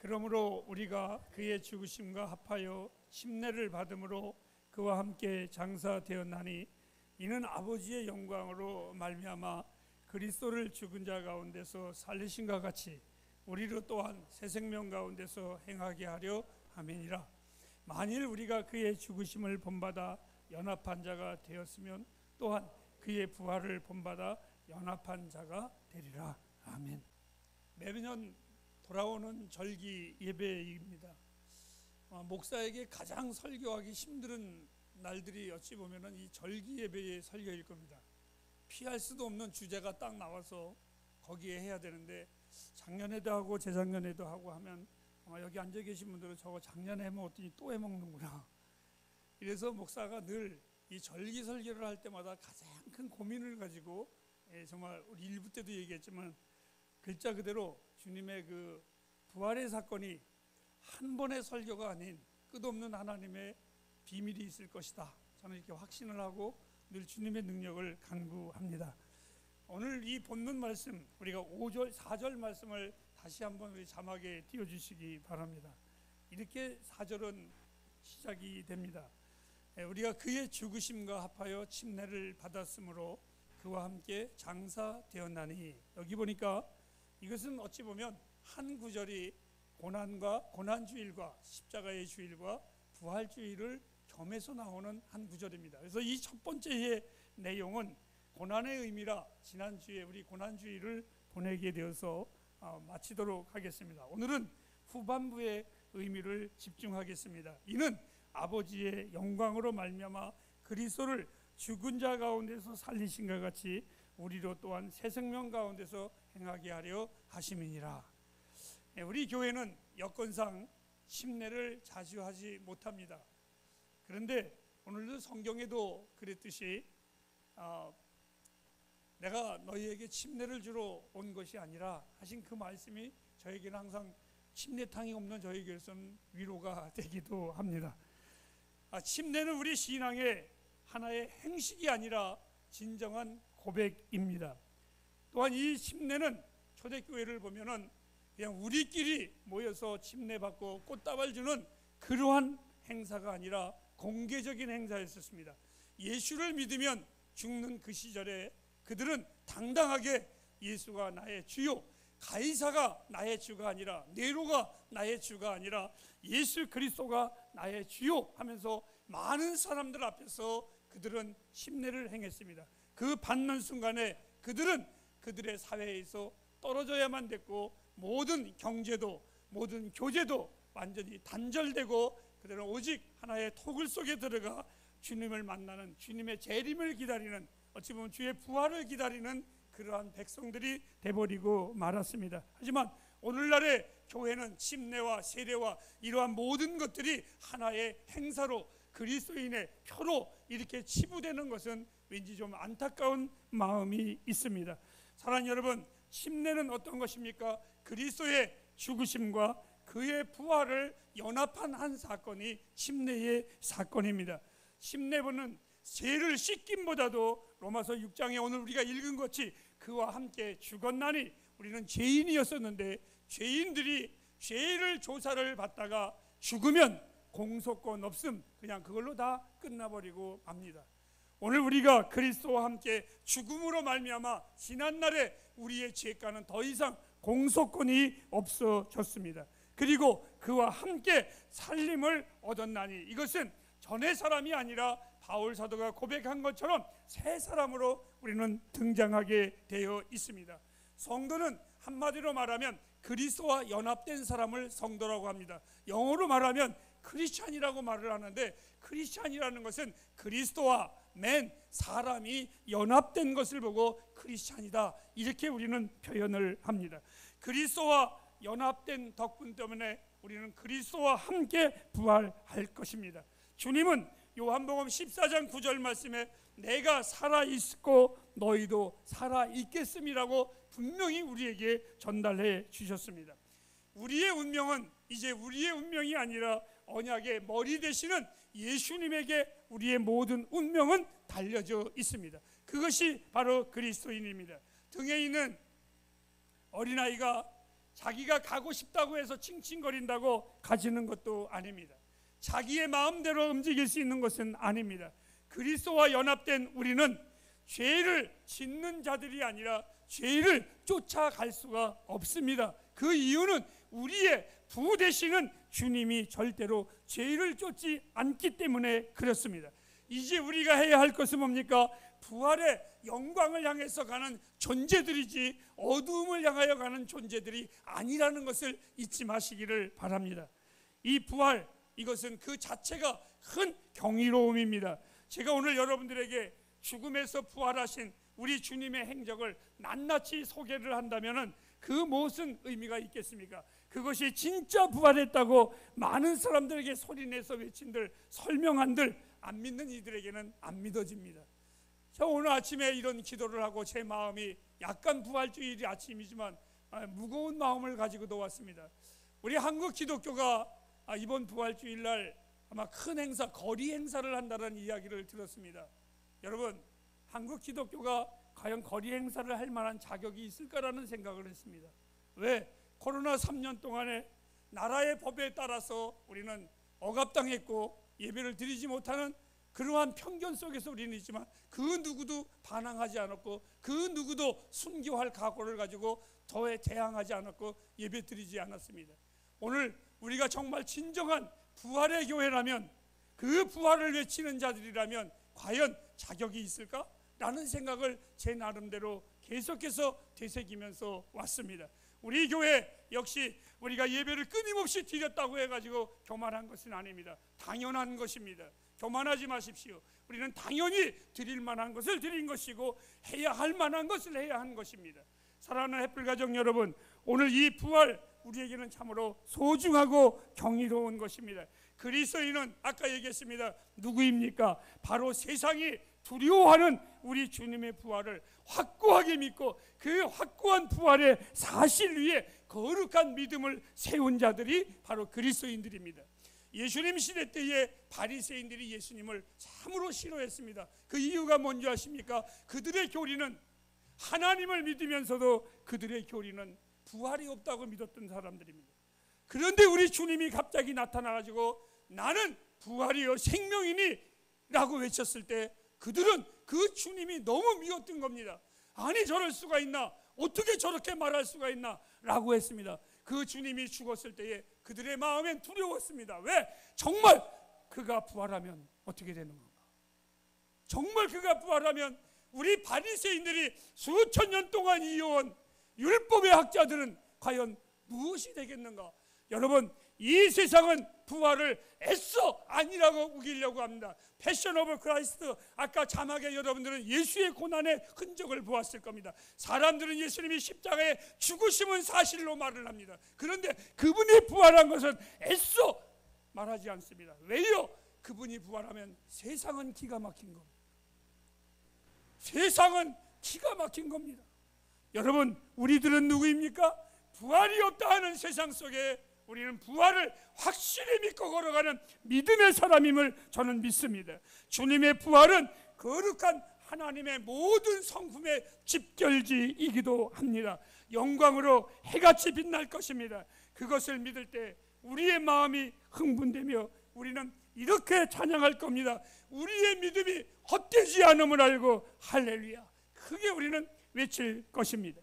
그러므로 우리가 그의 죽으심과 합하여 침례를 받음으로 그와 함께 장사되었나니 이는 아버지의 영광으로 말미암아 그리스도를 죽은 자 가운데서 살리신과 같이 우리로 또한 새 생명 가운데서 행하게 하려 함이니라. 만일 우리가 그의 죽으심을 본받아 연합한 자가 되었으면 또한 그의 부활을 본받아 연합한 자가 되리라. 아멘. 매년 돌아오는 절기 예배입니다. 목사에게 가장 설교하기 힘든 날들이 어찌 보면은 이 절기 예배의 설교일 겁니다. 피할 수도 없는 주제가 딱 나와서 거기에 해야 되는데 작년에도 하고 재작년에도 하고 하면 여기 앉아 계신 분들은 저거 작년에 해먹었더니 또 해먹는구나. 이래서 목사가 늘 이 절기 설교를 할 때마다 가장 큰 고민을 가지고 정말 우리 일부 때도 얘기했지만 글자 그대로 주님의 그 부활의 사건이 한 번의 설교가 아닌 끝없는 하나님의 비밀이 있을 것이다. 저는 이렇게 확신을 하고 늘 주님의 능력을 간구합니다. 오늘 이 본문 말씀 우리가 5절 4절 말씀을 다시 한번 우리 자막에 띄워주시기 바랍니다. 이렇게 4절은 시작이 됩니다. 우리가 그의 죽으심과 합하여 침례를 받았으므로 그와 함께 장사되었나니, 여기 보니까 이것은 어찌 보면 한 구절이 고난주일과 십자가의 주일과 부활주일을 겸해서 나오는 한 구절입니다. 그래서 이 첫 번째의 내용은 고난의 의미라 지난주에 우리 고난주일을 보내게 되어서 마치도록 하겠습니다. 오늘은 후반부의 의미를 집중하겠습니다. 이는 아버지의 영광으로 말미암아 그리스도를 죽은 자 가운데서 살리신과 같이 우리로 또한 새 생명 가운데서 행하게 하려 하심이니라. 우리 교회는 여건상 침례를 자주 하지 못합니다. 그런데 오늘도 성경에도 그랬듯이 내가 너희에게 침례를 주러 온 것이 아니라 하신 그 말씀이 저에게는 항상 침례탕이 없는 저희 교회에서는 위로가 되기도 합니다. 침례는 우리 신앙의 하나의 행식이 아니라 진정한 고백입니다. 또한 이 침례는 초대교회를 보면은 그냥 우리끼리 모여서 침례받고 꽃다발 주는 그러한 행사가 아니라 공개적인 행사였었습니다. 예수를 믿으면 죽는 그 시절에 그들은 당당하게 예수가 나의 주요, 가이사가 나의 주가 아니라, 네로가 나의 주가 아니라 예수 그리스도가 나의 주요 하면서 많은 사람들 앞에서 그들은 침례를 행했습니다. 그 받는 순간에 그들은 그들의 사회에서 떨어져야만 됐고 모든 경제도 모든 교제도 완전히 단절되고 그들은 오직 하나의 토굴 속에 들어가 주님을 만나는, 주님의 재림을 기다리는, 어찌 보면 주의 부활을 기다리는 그러한 백성들이 돼버리고 말았습니다. 하지만 오늘날의 교회는 침례와 세례와 이러한 모든 것들이 하나의 행사로 그리스도인의 표로 이렇게 치부되는 것은 왠지 좀 안타까운 마음이 있습니다. 사랑하는 여러분, 침례는 어떤 것입니까? 그리스도의 죽으심과 그의 부활을 연합한 한 사건이 침례의 사건입니다. 침례는 죄를 씻김보다도 로마서 6장에 오늘 우리가 읽은 것이 그와 함께 죽었나니, 우리는 죄인이었었는데 죄인들이 죄를 조사를 받다가 죽으면 공소권 없음, 그냥 그걸로 다 끝나버리고 맙니다. 오늘 우리가 그리스도와 함께 죽음으로 말미암아 지난날에 우리의 죄가는 더 이상 공소권이 없어졌습니다. 그리고 그와 함께 살림을 얻었나니, 이것은 전의 사람이 아니라 바울 사도가 고백한 것처럼 새 사람으로 우리는 등장하게 되어 있습니다. 성도는 한마디로 말하면 그리스도와 연합된 사람을 성도라고 합니다. 영어로 말하면 크리스찬이라고 말을 하는데, 크리스찬이라는 것은 그리스도와 사람이 연합된 것을 보고 크리스찬이다, 이렇게 우리는 표현을 합니다. 그리스도와 연합된 덕분 때문에 우리는 그리스도와 함께 부활할 것입니다. 주님은 요한복음 14장 9절 말씀에 내가 살아있고 너희도 살아있겠음이라고 분명히 우리에게 전달해 주셨습니다. 우리의 운명은 이제 우리의 운명이 아니라 언약의 머리 되시는 예수님에게 우리의 모든 운명은 달려져 있습니다. 그것이 바로 그리스도인입니다. 등에 있는 어린아이가 자기가 가고 싶다고 해서 칭칭거린다고 가지는 것도 아닙니다. 자기의 마음대로 움직일 수 있는 것은 아닙니다. 그리스도와 연합된 우리는 죄를 짓는 자들이 아니라 죄를 쫓아갈 수가 없습니다. 그 이유는 우리의 부 되시는 주님이 절대로 죄를 쫓지 않기 때문에 그렇습니다. 이제 우리가 해야 할 것은 뭡니까? 부활의 영광을 향해서 가는 존재들이지 어두움을 향하여 가는 존재들이 아니라는 것을 잊지 마시기를 바랍니다. 이 부활, 이것은 그 자체가 큰 경이로움입니다. 제가 오늘 여러분들에게 죽음에서 부활하신 우리 주님의 행적을 낱낱이 소개를 한다면 그 무슨 의미가 있겠습니까? 그것이 진짜 부활했다고 많은 사람들에게 소리내서 외친들, 설명한들, 안 믿는 이들에게는 안 믿어집니다. 저 오늘 아침에 이런 기도를 하고 제 마음이 약간 부활주일 아침이지만 무거운 마음을 가지고도 왔습니다. 우리 한국 기독교가 이번 부활주일날 아마 큰 행사, 거리 행사를 한다는 이야기를 들었습니다. 여러분, 한국 기독교가 과연 거리 행사를 할 만한 자격이 있을까라는 생각을 했습니다. 왜? 코로나 3년 동안에 나라의 법에 따라서 우리는 억압당했고 예배를 드리지 못하는 그러한 편견 속에서 우리는 있지만 그 누구도 반항하지 않았고 그 누구도 순교할 각오를 가지고 더에 대항하지 않았고 예배 드리지 않았습니다. 오늘 우리가 정말 진정한 부활의 교회라면, 그 부활을 외치는 자들이라면 과연 자격이 있을까? 라는 생각을 제 나름대로 계속해서 되새기면서 왔습니다. 우리 교회 역시 우리가 예배를 끊임없이 드렸다고 해가지고 교만한 것은 아닙니다. 당연한 것입니다. 교만하지 마십시오. 우리는 당연히 드릴 만한 것을 드린 것이고 해야 할 만한 것을 해야 한 것입니다. 사랑하는 햇불 가족 여러분, 오늘 이 부활 우리에게는 참으로 소중하고 경이로운 것입니다. 그리스도인은 아까 얘기했습니다. 누구입니까? 바로 세상이 두려워하는 우리 주님의 부활을 확고하게 믿고 그 확고한 부활의 사실 위에 거룩한 믿음을 세운 자들이 바로 그리스도인들입니다. 예수님 시대 때에 바리새인들이 예수님을 참으로 싫어했습니다. 그 이유가 뭔지 아십니까? 그들의 교리는 하나님을 믿으면서도 그들의 교리는 부활이 없다고 믿었던 사람들입니다. 그런데 우리 주님이 갑자기 나타나가지고 나는 부활이요 생명이니 라고 외쳤을 때 그들은 그 주님이 너무 미웠던 겁니다. 아니 저럴 수가 있나? 어떻게 저렇게 말할 수가 있나? 라고 했습니다. 그 주님이 죽었을 때에 그들의 마음엔 두려웠습니다. 왜? 정말 그가 부활하면 어떻게 되는 건가? 정말 그가 부활하면 우리 바리새인들이 수천 년 동안 이어온 율법의 학자들은 과연 무엇이 되겠는가? 여러분, 이 세상은 부활을 애써 아니라고 우기려고 합니다. 패션 오브 크라이스트, 아까 자막에 여러분들은 예수의 고난의 흔적을 보았을 겁니다. 사람들은 예수님이 십자가에 죽으심은 사실로 말을 합니다. 그런데 그분이 부활한 것은 애써 말하지 않습니다. 왜요? 그분이 부활하면 세상은 기가 막힌 겁니다. 세상은 기가 막힌 겁니다. 여러분, 우리들은 누구입니까? 부활이 없다 하는 세상 속에 우리는 부활을 확실히 믿고 걸어가는 믿음의 사람임을 저는 믿습니다. 주님의 부활은 거룩한 하나님의 모든 성품의 집결지이기도 합니다. 영광으로 해같이 빛날 것입니다. 그것을 믿을 때 우리의 마음이 흥분되며 우리는 이렇게 찬양할 겁니다. 우리의 믿음이 헛되지 않음을 알고 할렐루야, 크게 우리는 외칠 것입니다.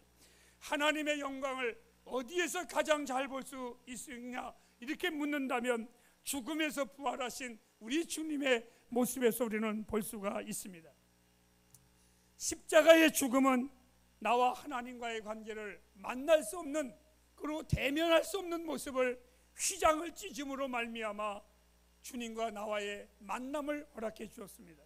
하나님의 영광을 어디에서 가장 잘 볼 수 있느냐 이렇게 묻는다면 죽음에서 부활하신 우리 주님의 모습에서 우리는 볼 수가 있습니다. 십자가의 죽음은 나와 하나님과의 관계를 만날 수 없는, 그리고 대면할 수 없는 모습을 휘장을 찢음으로 말미암아 주님과 나와의 만남을 허락해 주었습니다.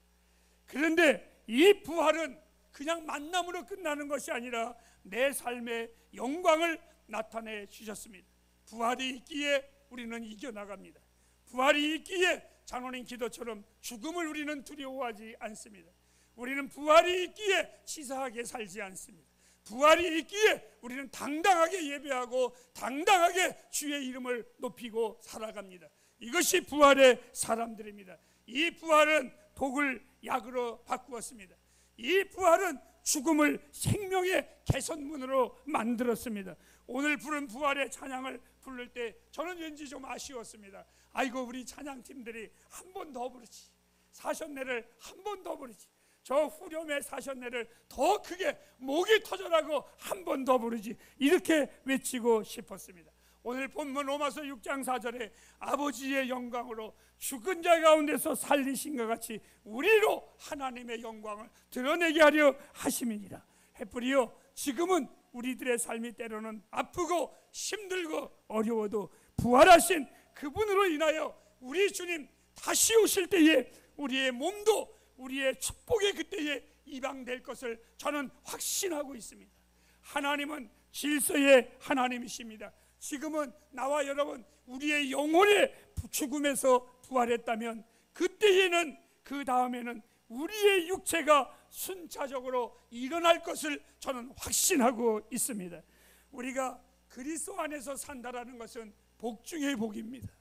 그런데 이 부활은 그냥 만남으로 끝나는 것이 아니라 내 삶의 영광을 나타내 주셨습니다. 부활이 있기에 우리는 이겨나갑니다. 부활이 있기에 장로님 기도처럼 죽음을 우리는 두려워하지 않습니다. 우리는 부활이 있기에 치사하게 살지 않습니다. 부활이 있기에 우리는 당당하게 예배하고 당당하게 주의 이름을 높이고 살아갑니다. 이것이 부활의 사람들입니다. 이 부활은 독을 약으로 바꾸었습니다. 이 부활은 죽음을 생명의 개선문으로 만들었습니다. 오늘 부른 부활의 찬양을 부를 때 저는 왠지 좀 아쉬웠습니다. 아이고, 우리 찬양팀들이 한 번 더 부르지, 사셨네를 한 번 더 부르지, 저 후렴의 사셨네를 더 크게 목이 터져라고 한 번 더 부르지, 이렇게 외치고 싶었습니다. 오늘 본문 로마서 6장 4절에 아버지의 영광으로 죽은 자 가운데서 살리신 것 같이 우리로 하나님의 영광을 드러내게 하려 하심이니라. 햇불이여, 지금은 우리들의 삶이 때로는 아프고 힘들고 어려워도 부활하신 그분으로 인하여 우리 주님 다시 오실 때에 우리의 몸도 우리의 축복의 그때에 이방될 것을 저는 확신하고 있습니다. 하나님은 질서의 하나님이십니다. 지금은 나와 여러분 우리의 영혼의 죽음에서 부활했다면 그때에는, 그 다음에는 우리의 육체가 순차적으로 일어날 것을 저는 확신하고 있습니다. 우리가 그리스도 안에서 산다라는 것은 복 중의 복입니다.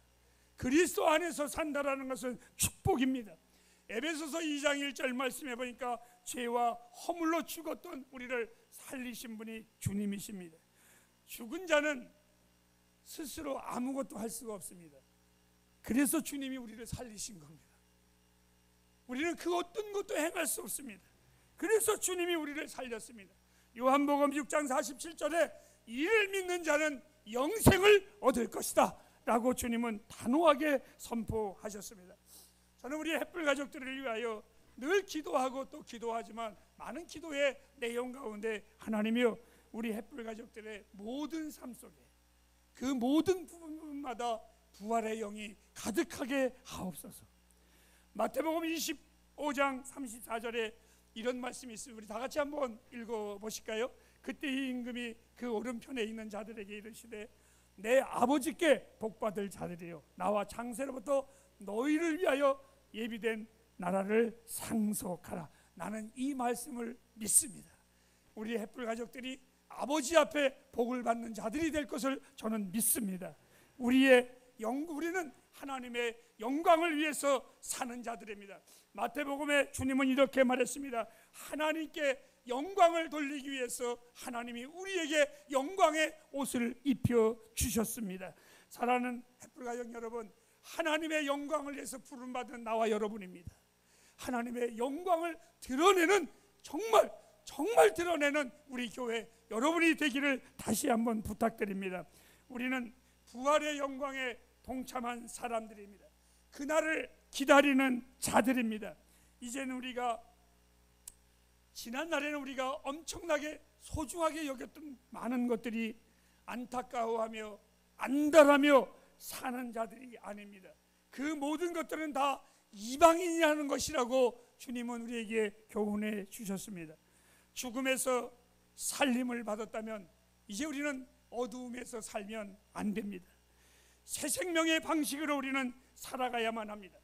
그리스도 안에서 산다라는 것은 축복입니다. 에베소서 2장 1절 말씀해 보니까 죄와 허물로 죽었던 우리를 살리신 분이 주님이십니다. 죽은 자는 스스로 아무것도 할 수가 없습니다. 그래서 주님이 우리를 살리신 겁니다. 우리는 그 어떤 것도 행할 수 없습니다. 그래서 주님이 우리를 살렸습니다. 요한복음 6장 47절에 이를 믿는 자는 영생을 얻을 것이다 라고 주님은 단호하게 선포하셨습니다. 저는 우리 햇불 가족들을 위하여 늘 기도하고 또 기도하지만 많은 기도의 내용 가운데 하나님이여, 우리 햇불 가족들의 모든 삶 속에 그 모든 부분마다 부활의 영이 가득하게 하옵소서. 마태복음 25장 34절에 이런 말씀이 있습니다. 우리 다 같이 한번 읽어보실까요? 그때 이 임금이 그 오른편에 있는 자들에게 이르시되 내 아버지께 복받을 자들이여, 나와 창세로부터 너희를 위하여 예비된 나라를 상속하라. 나는 이 말씀을 믿습니다. 우리 햇불 가족들이 아버지 앞에 복을 받는 자들이 될 것을 저는 믿습니다. 우리는 하나님의 영광을 위해서 사는 자들입니다. 마태복음에 주님은 이렇게 말했습니다. 하나님께 영광을 돌리기 위해서 하나님이 우리에게 영광의 옷을 입혀 주셨습니다. 사랑하는 햇불 가족 여러분, 하나님의 영광을 위해서 부름받은 나와 여러분입니다. 하나님의 영광을 드러내는, 정말 드러내는 우리 교회 여러분이 되기를 다시 한번 부탁드립니다. 우리는 부활의 영광에 동참한 사람들입니다. 그날을 기다리는 자들입니다. 이제는 우리가, 지난날에는 우리가 엄청나게 소중하게 여겼던 많은 것들이 안타까워하며 안달하며 사는 자들이 아닙니다. 그 모든 것들은 다 이방인이 하는 것이라고 주님은 우리에게 교훈해 주셨습니다. 죽음에서 살림을 받았다면 이제 우리는 어두움에서 살면 안 됩니다. 새 생명의 방식으로 우리는 살아가야만 합니다.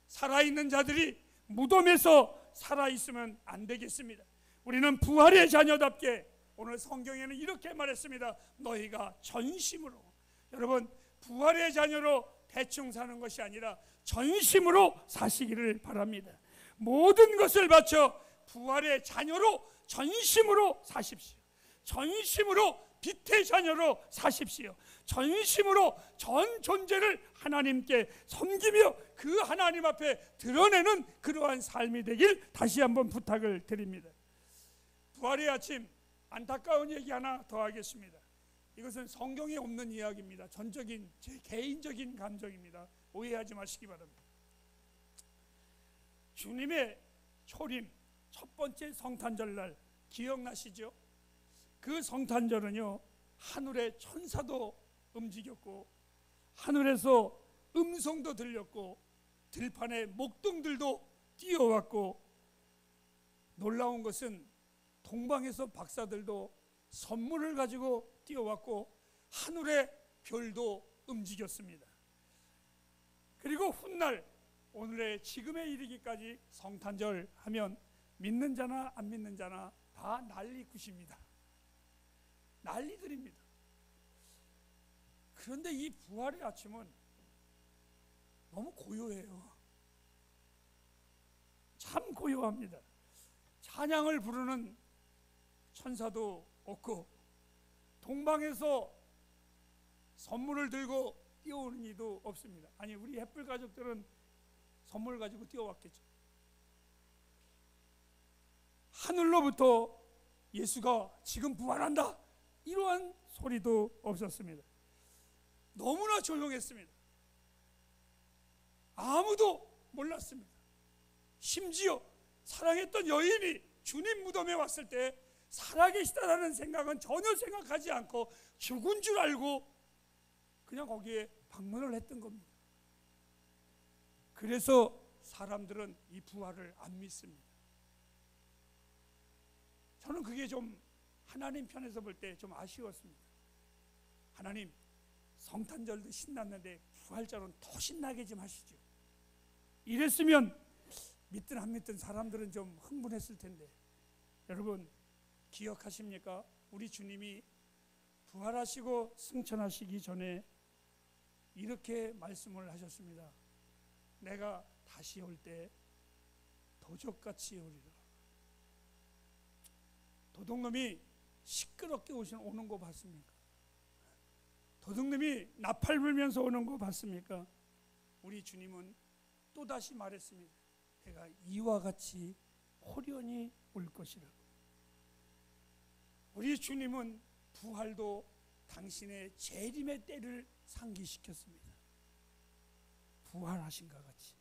살아있는 자들이 무덤에서 살아있으면 안 되겠습니다. 우리는 부활의 자녀답게, 오늘 성경에는 이렇게 말했습니다. 너희가 전심으로, 여러분 부활의 자녀로 대충 사는 것이 아니라 전심으로 사시기를 바랍니다. 모든 것을 바쳐 부활의 자녀로 전심으로 사십시오. 전심으로 빛의 자녀로 사십시오. 전심으로 전 존재를 하나님께 섬기며 그 하나님 앞에 드러내는 그러한 삶이 되길 다시 한번 부탁을 드립니다. 부활의 아침, 안타까운 얘기 하나 더 하겠습니다. 이것은 성경에 없는 이야기입니다. 전적인 제 개인적인 감정입니다. 오해하지 마시기 바랍니다. 주님의 초림 첫 번째 성탄절날 기억나시죠? 그 성탄절은요, 하늘의 천사도 움직였고 하늘에서 음성도 들렸고 들판에 목동들도 뛰어왔고, 놀라운 것은 동방에서 박사들도 선물을 가지고 뛰어왔고 하늘의 별도 움직였습니다. 그리고 훗날 오늘의 지금에 이르기까지 성탄절 하면 믿는 자나 안 믿는 자나 다 난리굿입니다. 난리들입니다. 그런데 이 부활의 아침은 너무 고요해요. 참 고요합니다. 찬양을 부르는 천사도 없고 동방에서 선물을 들고 뛰어오는 이도 없습니다. 아니, 우리 햇불 가족들은 선물 가지고 뛰어왔겠죠. 하늘로부터 예수가 지금 부활한다, 이러한 소리도 없었습니다. 너무나 조용했습니다. 아무도 몰랐습니다. 심지어 사랑했던 여인이 주님 무덤에 왔을 때 살아계시다라는 생각은 전혀 생각하지 않고 죽은 줄 알고 그냥 거기에 방문을 했던 겁니다. 그래서 사람들은 이 부활을 안 믿습니다. 저는 그게 좀 하나님 편에서 볼 때 좀 아쉬웠습니다. 하나님, 성탄절도 신났는데 부활절은 더 신나게 좀 하시죠. 이랬으면 믿든 안 믿든 사람들은 좀 흥분했을 텐데. 여러분 기억하십니까? 우리 주님이 부활하시고 승천하시기 전에 이렇게 말씀을 하셨습니다. 내가 다시 올 때 도적같이 오리라. 도둑놈이 시끄럽게 오는 거 봤습니까? 도둑놈이 나팔 불면서 오는 거 봤습니까? 우리 주님은 또다시 말했습니다. 내가 이와 같이 호련히 올 것이라고. 우리 주님은 부활도 당신의 재림의 때를 상기시켰습니다. 부활하신가 같이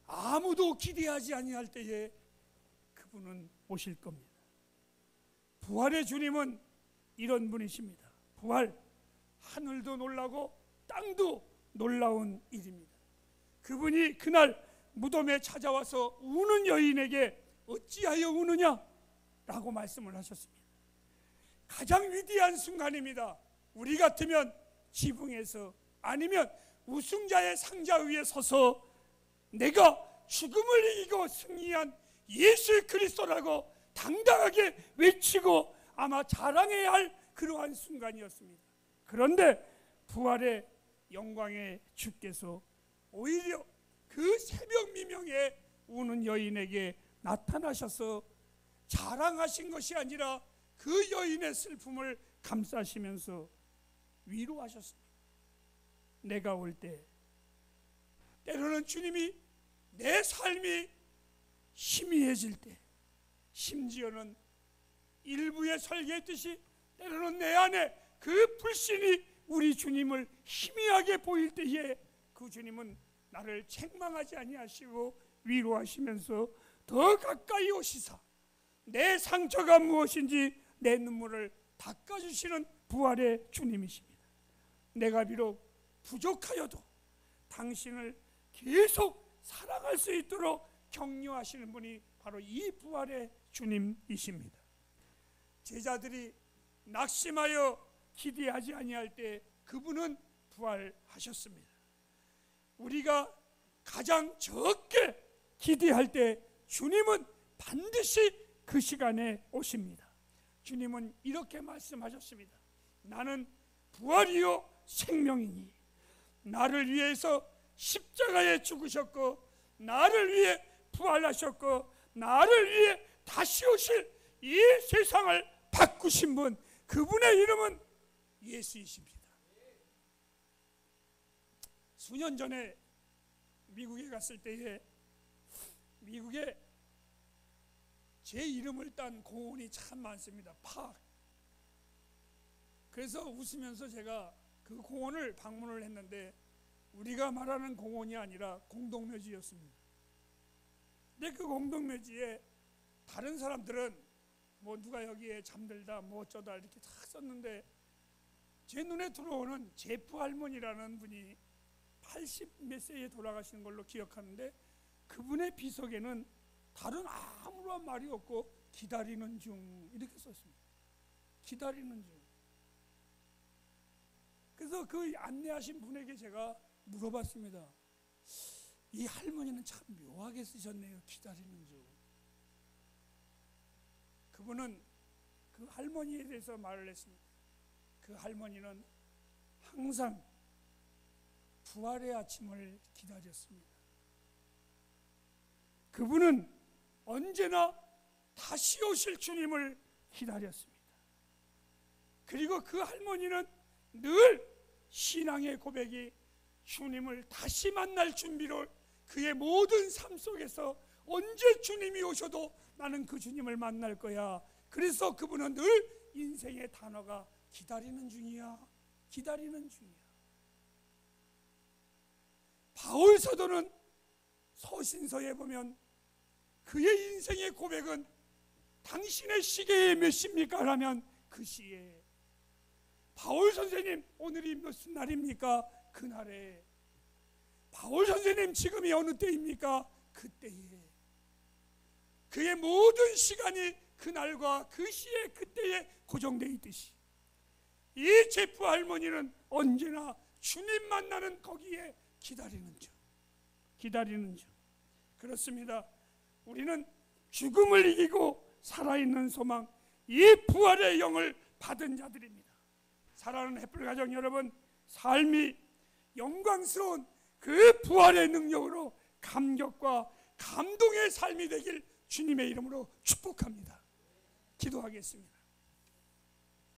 아무도 기대하지 아니할 때에 그분은 오실 겁니다. 부활의 주님은 이런 분이십니다. 부활, 하늘도 놀라고 땅도 놀라운 일입니다. 그분이 그날 무덤에 찾아와서 우는 여인에게 어찌하여 우느냐 라고 말씀을 하셨습니다. 가장 위대한 순간입니다. 우리 같으면 지붕에서 아니면 우승자의 상자 위에 서서 내가 죽음을 이기고 승리한 예수 그리스도라고 당당하게 외치고 아마 자랑해야 할 그러한 순간이었습니다. 그런데 부활의 영광의 주께서 오히려 그 새벽 미명에 우는 여인에게 나타나셔서 자랑하신 것이 아니라 그 여인의 슬픔을 감싸시면서 위로하셨습니다. 내가 올 때 때로는 주님이 내 삶이 희미해질 때, 심지어는 일부에 설계했듯이 때로는 내 안에 그 불신이 우리 주님을 희미하게 보일 때에 그 주님은 나를 책망하지 아니하시고 위로하시면서 더 가까이 오시사 내 상처가 무엇인지 내 눈물을 닦아주시는 부활의 주님이십니다. 내가 비록 부족하여도 당신을 계속 사랑할 수 있도록 격려하시는 분이 바로 이 부활의 주님이십니다. 제자들이 낙심하여 기대하지 아니할 때 그분은 부활하셨습니다. 우리가 가장 적게 기대할 때 주님은 반드시 그 시간에 오십니다. 주님은 이렇게 말씀하셨습니다. 나는 부활이요 생명이니 나를 위해서 십자가에 죽으셨고 나를 위해 부활하셨고 나를 위해 다시 오실 이 세상을 바꾸신 분, 그분의 이름은 예수이십니다. 수년 전에 미국에 갔을 때에 미국에 제 이름을 딴 공원이 참 많습니다. 파크. 그래서 웃으면서 제가 그 공원을 방문을 했는데 우리가 말하는 공원이 아니라 공동묘지였습니다. 근데 그 공동묘지에 다른 사람들은 뭐 누가 여기에 잠들다 뭐 어쩌다 이렇게 다 썼는데 제 눈에 들어오는 제프 할머니라는 분이 80 몇 세에 돌아가신 걸로 기억하는데 그분의 비석에는 다른 아무런 말이 없고 기다리는 중 이렇게 썼습니다. 기다리는 중. 그래서 그 안내하신 분에게 제가 물어봤습니다. 이 할머니는 참 묘하게 쓰셨네요. 기다리는 중. 그분은 그 할머니에 대해서 말을 했습니다. 그 할머니는 항상 부활의 아침을 기다렸습니다. 그분은 언제나 다시 오실 주님을 기다렸습니다. 80 몇 세에 돌아가신 걸로 기억하는데 그분의 비석에는 다른 아무런 말이 없고 기다리는 중. 그래서 그 안내하신 분에게 제가 물어봤습니다. 이 할머니는 참 묘하게 쓰셨네요. 기다리는 중. 그분은 항상 부활의 아침을 기다렸습니다. 그분은 언제나 다시 오실 주님을 그리고 그 할머니는 늘 신앙의 고백이 주님을 다시 만날 준비로 그의 모든 삶 속에서 언제 주님이 오셔도 나는 그 주님을 만날 거야. 그래서 그분은 늘 인생의 단어가 기다리는 중이야. 기다리는 중이야. 바울 사도는 서신서에 보면 그의 인생의 고백은 당신의 시계에 몇 시입니까? 라면 그 시에 바울 선생님 오늘이 무슨 날입니까? 그날에 바울 선생님 지금이 어느 때입니까? 그때에 그의 모든 시간이 그날과 그 시에 그때에 고정되어 있듯이 이 제프 할머니는 언제나 주님 만나는 거기에 기다리는 중. 그렇습니다. 우리는 죽음을 이기고 살아있는 소망, 이 부활의 영을 받은 자들입니다. 사랑하는 햇불 가정 여러분, 삶이 영광스러운 그 부활의 능력으로 감격과 감동의 삶이 되길 주님의 이름으로 축복합니다. 기도하겠습니다.